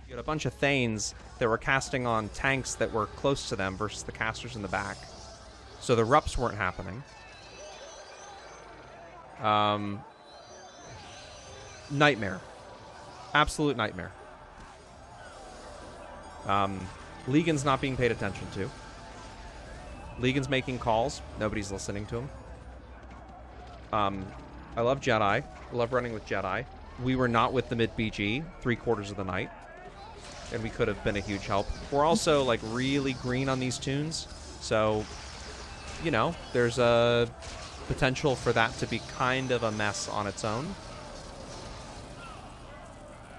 You had a bunch of Thanes that were casting on tanks that were close to them versus the casters in the back. So the Rups weren't happening. Nightmare. Absolute nightmare. Legan's not being paid attention to. Legan's making calls. Nobody's listening to him. I love Jedi. I love running with Jedi. We were not with the mid BG 3/4 of the night. And we could have been a huge help. We're also, like, really green on these tunes. So, you know, there's a potential for that to be kind of a mess on its own.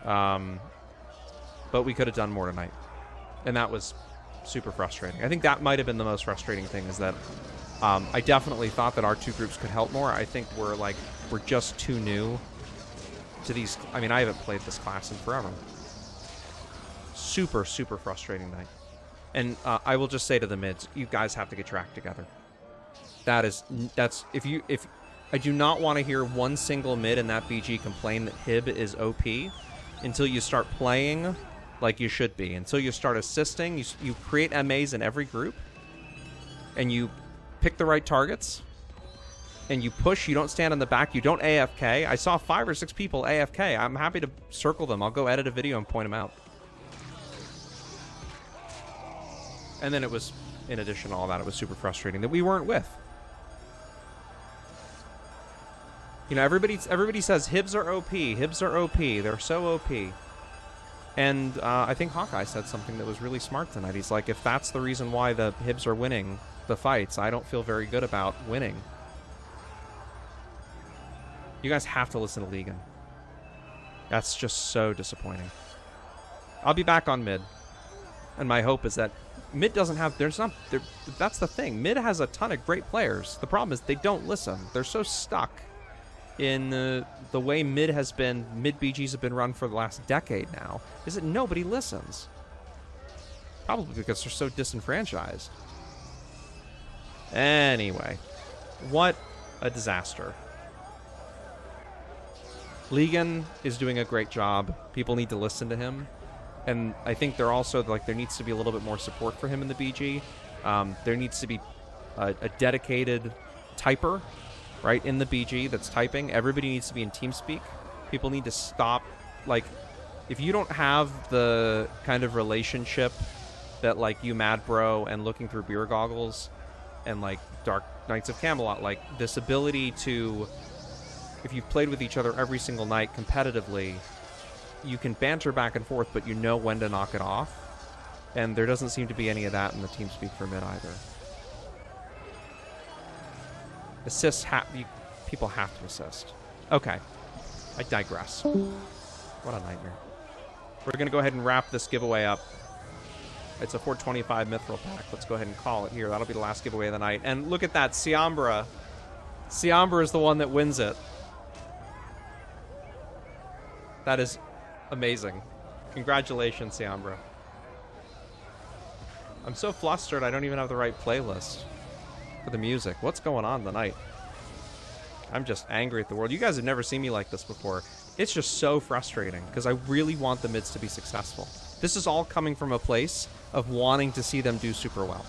But we could have done more tonight. And that was super frustrating. I think that might have been the most frustrating thing, is that I definitely thought that our two groups could help more. I think we're just too new to these. I mean, I haven't played this class in forever. Super, super frustrating night. And I will just say to the mids, you guys have to get your act together. That's if I do not want to hear one single mid in that BG complain that Hib is OP until you start playing like you should be. Until you start assisting, you create MAs in every group, and you pick the right targets, and you push. You don't stand in the back. You don't AFK. I saw 5 or 6 people AFK. I'm happy to circle them. I'll go edit a video and point them out. And then it was, in addition to all that, it was super frustrating that we weren't with. You know, everybody says Hibs are OP. Hibs are OP. They're so OP. And I think Hawkeye said something that was really smart tonight. He's like, if that's the reason why the Hibs are winning the fights, I don't feel very good about winning. You guys have to listen to Legan. That's just so disappointing. I'll be back on mid. And my hope is that mid doesn't have... that's the thing. Mid has a ton of great players. The problem is they don't listen. They're so stuck in the way mid BGs have been run for the last decade now, is that nobody listens. Probably because they're so disenfranchised. Anyway, what a disaster. Legan is doing a great job. People need to listen to him. And I think there needs to be a little bit more support for him in the BG. There needs to be a dedicated typer, right, in the BG that's typing. Everybody needs to be in TeamSpeak. People need to stop. Like, if you don't have the kind of relationship that, like, you Mad Bro and Looking Through Beer Goggles and, like, Dark Knights of Camelot, like, this ability to, if you've played with each other every single night competitively, you can banter back and forth, but you know when to knock it off. And there doesn't seem to be any of that in the TeamSpeak for mid either. Assists, people have to assist. Okay. I digress. What a nightmare. We're going to go ahead and wrap this giveaway up. It's a 425 Mithril pack. Let's go ahead and call it here. That'll be the last giveaway of the night. And look at that, Siambra. Siambra is the one that wins it. That is amazing. Congratulations, Siambra. I'm so flustered I don't even have the right playlist for the music. What's going on tonight? I'm just angry at the world. You guys have never seen me like this before. It's just so frustrating because I really want the mids to be successful. This is all coming from a place of wanting to see them do super well.